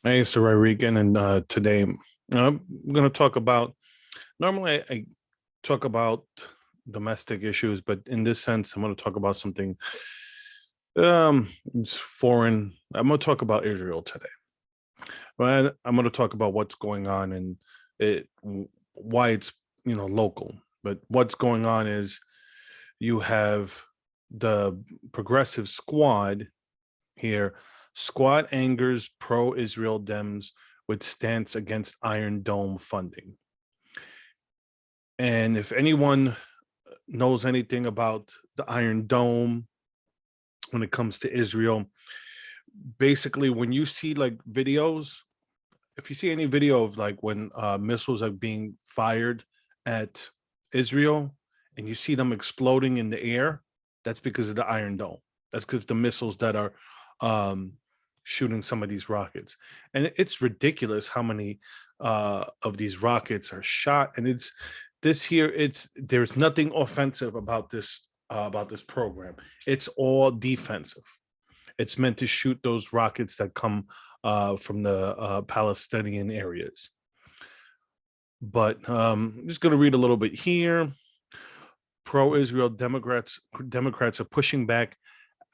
Hey, it's Regan, and today I'm going to talk about. Normally, I talk about domestic issues, but in this sense, I'm going to talk about something it's foreign. I'm going to talk about Israel today, but I'm going to talk about what's going on and it why it's local. But what's going on is you have the progressive squad here. Squad angers pro-Israel Dems with stance against Iron Dome funding. And if anyone knows anything about the Iron Dome when it comes to Israel, basically when you see like videos, if you see any video of like when missiles are being fired at Israel and you see them exploding in the air, that's because of the Iron Dome. That's because the missiles that are um, shooting some of these rockets. And it's ridiculous how many of these rockets are shot. And it's this here. There's nothing offensive about this program. It's all defensive. It's meant to shoot those rockets that come from the Palestinian areas. But I'm just going to read a little bit here. Pro-Israel Democrats are pushing back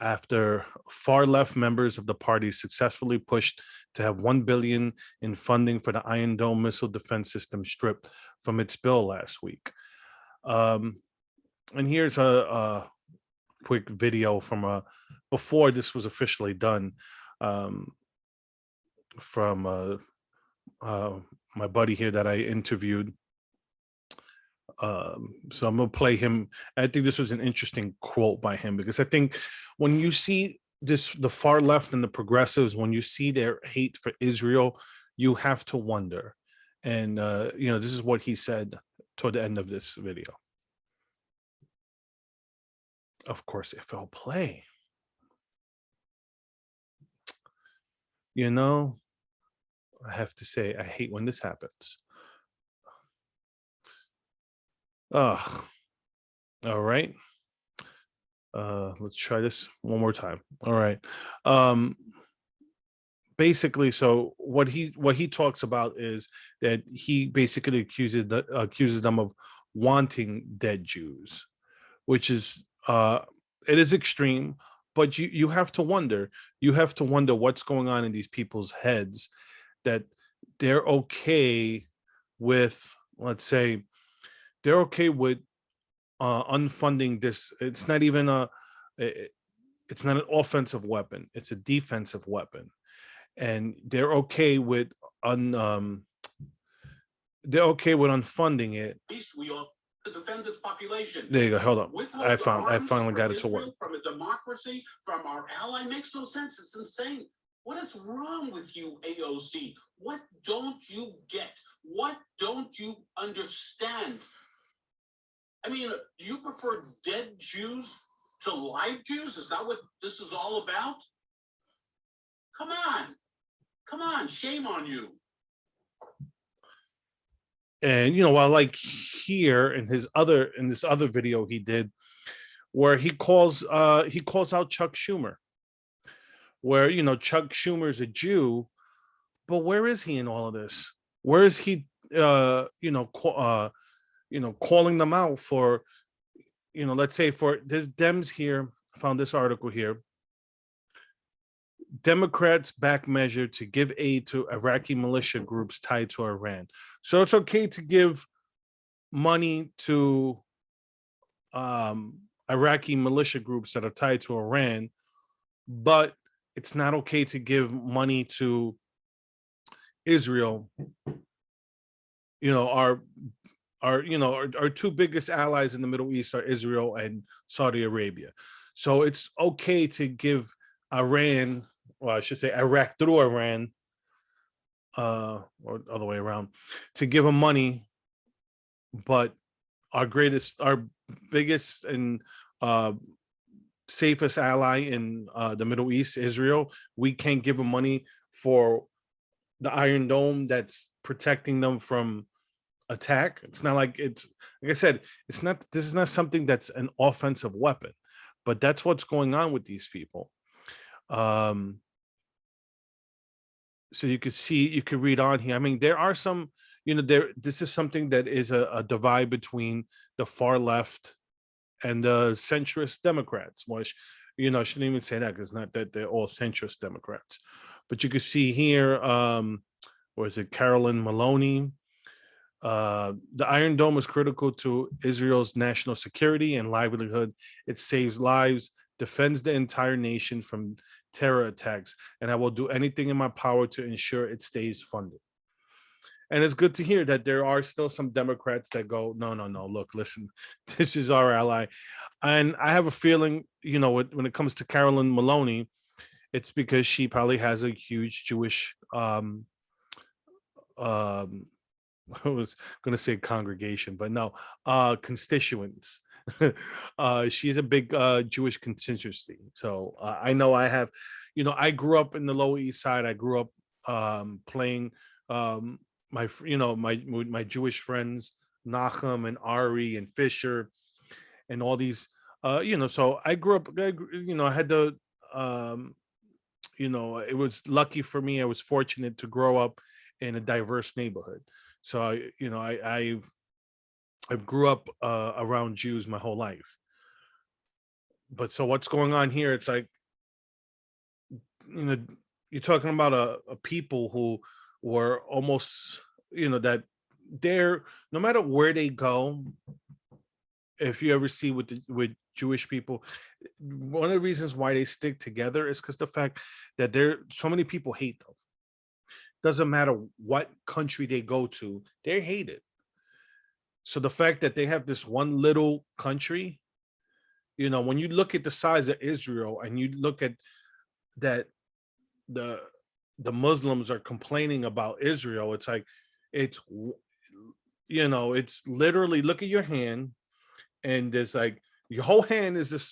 after far left members of the party successfully pushed to have 1 billion in funding for the Iron Dome missile defense system stripped from its bill last week. And here's a quick video from before this was officially done, from my buddy here that I interviewed. So I'm gonna play him. I think this was an interesting quote by him because I think when you see this, the far left and the progressives, when you see their hate for Israel, you have to wonder. And this is what he said toward the end of this video. Of course, if I'll play, I have to say I hate when this happens. All right. Let's try this one more time. All right. Basically, so what he talks about is that he basically accuses them of wanting dead Jews, which is it is extreme, but you have to wonder, what's going on in these people's heads that they're okay with, let's say, they're okay with unfunding this. It's not even it's not an offensive weapon, it's a defensive weapon, and they're okay with unfunding it. We ought to defend its population. There you go. Hold on. I finally got it to work. From a democracy, from our ally, makes no sense. It's insane. What is wrong with you, AOC? What don't you get? What don't you understand? I mean, do you prefer dead Jews to live Jews? Is that what this is all about? Come on. Come on, shame on you. And while like here in this other video he did, where he calls out Chuck Schumer, where Chuck Schumer is a Jew, but where is he in all of this? Where is he calling them out for, let's say, for there's Dems here. I found this article here. Democrats back measure to give aid to Iraqi militia groups tied to Iran. So it's okay to give money to Iraqi militia groups that are tied to Iran, but it's not okay to give money to Israel. Our two biggest allies in the Middle East are Israel and Saudi Arabia. So it's okay to give Iran, well, I should say Iraq through Iran, or other way around, to give them money, but our biggest and safest ally in the Middle East, Israel, we can't give them money for the Iron Dome that's protecting them from attack. It's not like I said, this is not something that's an offensive weapon, but that's what's going on with these people. So you could see, you could read on here. I mean, there are some, there. This is something that is a divide between the far left and the centrist Democrats. Which, I shouldn't even say that because not that they're all centrist Democrats, but you can see here, or is it Carolyn Maloney? The Iron Dome is critical to Israel's national security and livelihood. It saves lives, defends the entire nation from terror attacks, and I will do anything in my power to ensure it stays funded. And it's good to hear that there are still some Democrats that go, no, no, no, look, listen, this is our ally. And I have a feeling, when it comes to Carolyn Maloney, it's because she probably has a huge Jewish I was going to say congregation, but no, constituents. She's a big Jewish constituency. So I know I have, I grew up in the Lower East Side. I grew up playing with my Jewish friends, Nachum and Ari and Fisher and all these, so I grew up, I had the, it was lucky for me. I was fortunate to grow up in a diverse neighborhood. So I've grew up around Jews my whole life. But so what's going on here? It's like, you're talking about a people who were almost, that they're, no matter where they go, if you ever see with Jewish people, one of the reasons why they stick together is because the fact that so many people hate them. Doesn't matter what country they go to, they're hated. So the fact that they have this one little country, when you look at the size of Israel and you look at that, the Muslims are complaining about Israel, it's like, it's literally, look at your hand, and there's like, your whole hand is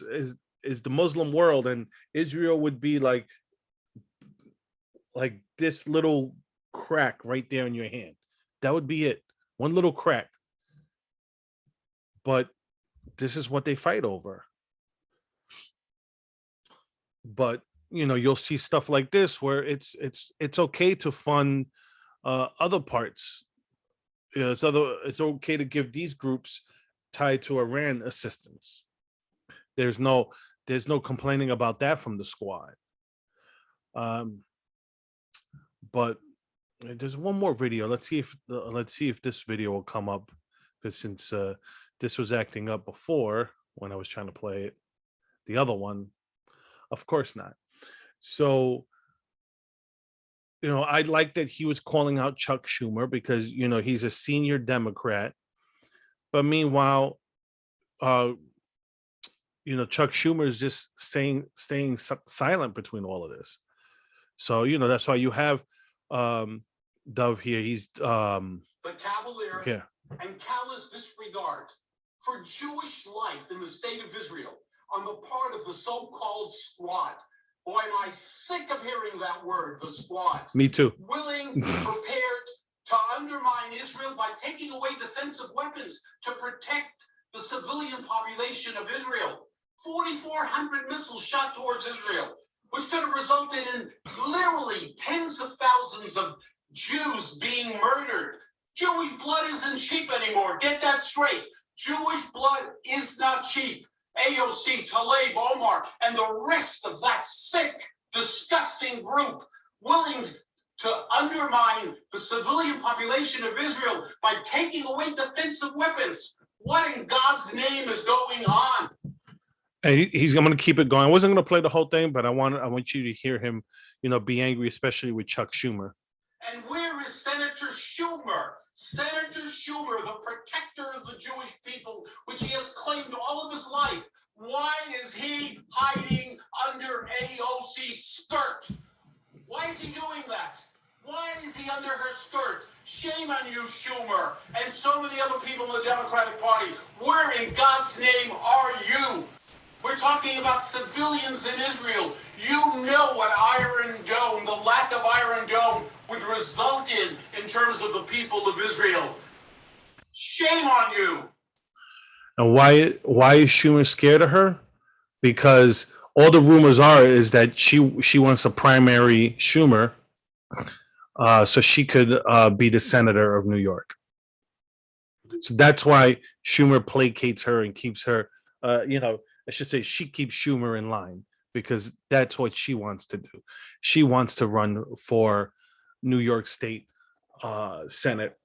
the Muslim world, and Israel would be like this little crack right there in your hand. That would be it. One little crack. But this is what they fight over. But you'll see stuff like this where it's okay to fund other parts. It's okay to give these groups tied to Iran assistance. There's no complaining about that from the squad. But there's one more video. Let's see if this video will come up, because since this was acting up before when I was trying to play it, the other one, of course not. So I like that he was calling out Chuck Schumer because he's a senior Democrat, but meanwhile, Chuck Schumer is just staying silent between all of this. So that's why you have Dove here. He's the cavalier and callous disregard for Jewish life in the state of Israel on the part of the so-called squad. Boy, am I sick of hearing that word, the squad. Me too. Willing, prepared to undermine Israel by taking away defensive weapons to protect the civilian population of Israel. 4,400 missiles shot towards Israel, which could have resulted in literally tens of thousands of Jews being murdered. Jewish blood isn't cheap anymore. Get that straight. Jewish blood is not cheap. AOC, Tlaib, Omar, and the rest of that sick, disgusting group willing to undermine the civilian population of Israel by taking away defensive weapons. What in God's name is going on? And he's going to keep it going. I wasn't going to play the whole thing, but I want you to hear him, be angry, especially with Chuck Schumer. And where is Senator Schumer? Senator Schumer, the protector of the Jewish people, which he has claimed all of his life. Why is he hiding under AOC's skirt? Why is he doing that? Why is he under her skirt? Shame on you, Schumer, and so many other people in the Democratic Party. Where in God's name are you? We're talking about civilians in Israel. You know what Iron Dome, the lack of Iron Dome, would result in terms of the people of Israel. Shame on you. And why is Schumer scared of her? Because all the rumors is that she wants to primary Schumer so she could be the senator of New York. So that's why Schumer placates her and keeps her, I should say she keeps Schumer in line because that's what she wants to do. She wants to run for New York State Senate.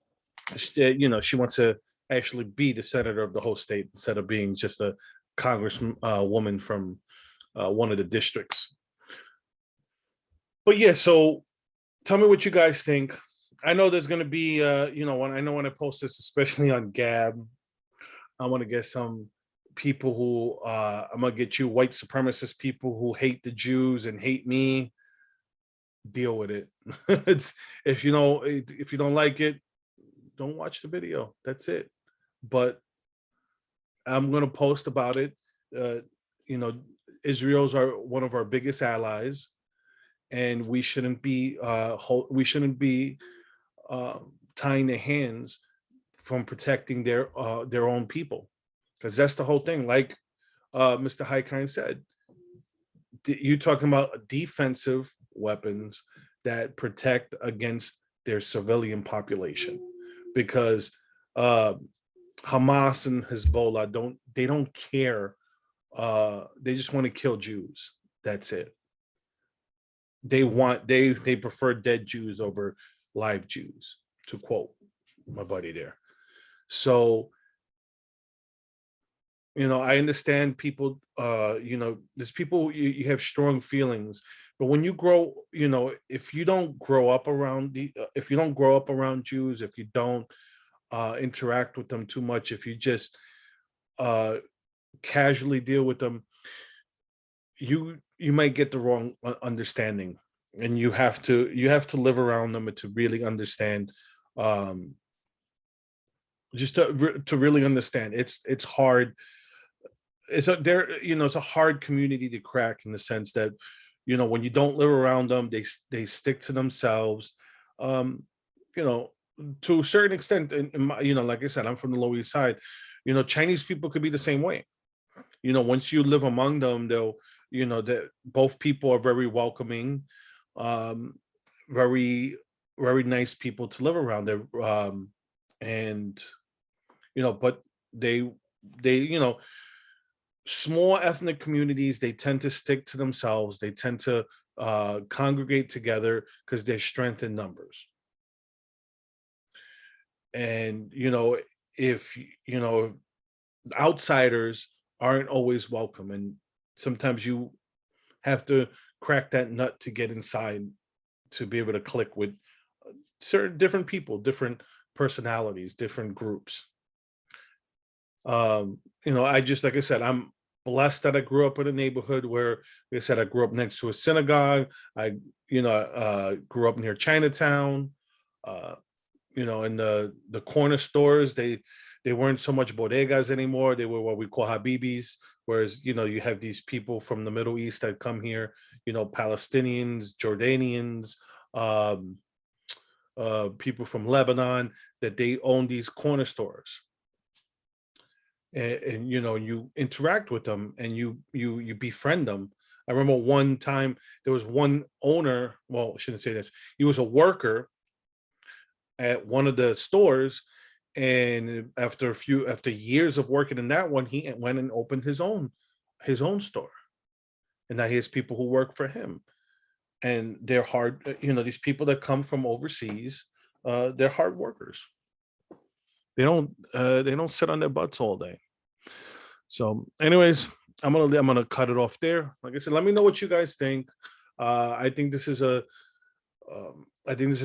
She wants to actually be the senator of the whole state instead of being just a congresswoman woman from one of the districts. But yeah, so tell me what you guys think. I know there's going to be, when I post this, especially on Gab, I want to get some people who, I'm going to get you white supremacist people who hate the Jews and hate me. Deal with it. It's if you don't like it, don't watch the video. That's it. But I'm going to post about it. You know, Israel's one of our biggest allies, and we shouldn't be tying their hands from protecting their own people, because that's the whole thing. Like Mr. Haikine said, you talking about defensive weapons that protect against their civilian population, because Hamas and Hezbollah don't care. They just want to kill Jews. That's it. They prefer dead Jews over live Jews, to quote my buddy there. So, I understand people, there's people, you have strong feelings, but when you grow, if you don't grow up around Jews, if you don't interact with them too much, if you just casually deal with them, you might get the wrong understanding, and you have to live around them to really understand, just to really understand. It's hard. It's a hard community to crack, in the sense that, when you don't live around them, they stick to themselves. You know, to a certain extent, in my, like I said, I'm from the Lower East Side. Chinese people could be the same way. Once you live among them, they'll, that both people are very welcoming, very, very nice people to live around there. And, but they, small ethnic communities, they tend to stick to themselves. They tend to congregate together because there's strength in numbers. And, if, outsiders aren't always welcome, and sometimes you have to crack that nut to get inside, to be able to click with certain different people, different personalities, different groups. I just, like I said, I'm blessed that I grew up in a neighborhood where, like I said, I grew up next to a synagogue. I grew up near Chinatown. In the corner stores, they weren't so much bodegas anymore. They were what we call habibis. Whereas, you have these people from the Middle East that come here, Palestinians, Jordanians, people from Lebanon, that they own these corner stores. And you interact with them, and you befriend them. I remember one time there was one owner, well, I shouldn't say this, he was a worker at one of the stores, and after years of working in that one, he went and opened his own store, and now he has people who work for him, and they're hard. These people that come from overseas, they're hard workers. They don't sit on their butts all day. So, anyways, I'm gonna cut it off there. Like I said, let me know what you guys think. I think this is a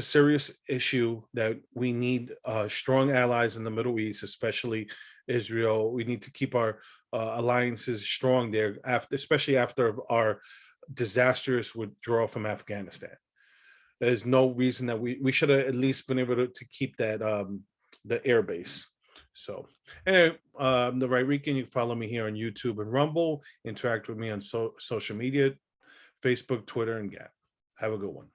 serious issue that we need strong allies in the Middle East, especially Israel. We need to keep our alliances strong there, especially after our disastrous withdrawal from Afghanistan. There's no reason that we should have at least been able to keep that the air base. So anyway, the Right Rican, you can follow me here on YouTube and Rumble. Interact with me on social media, Facebook, Twitter, and Gab. Have a good one.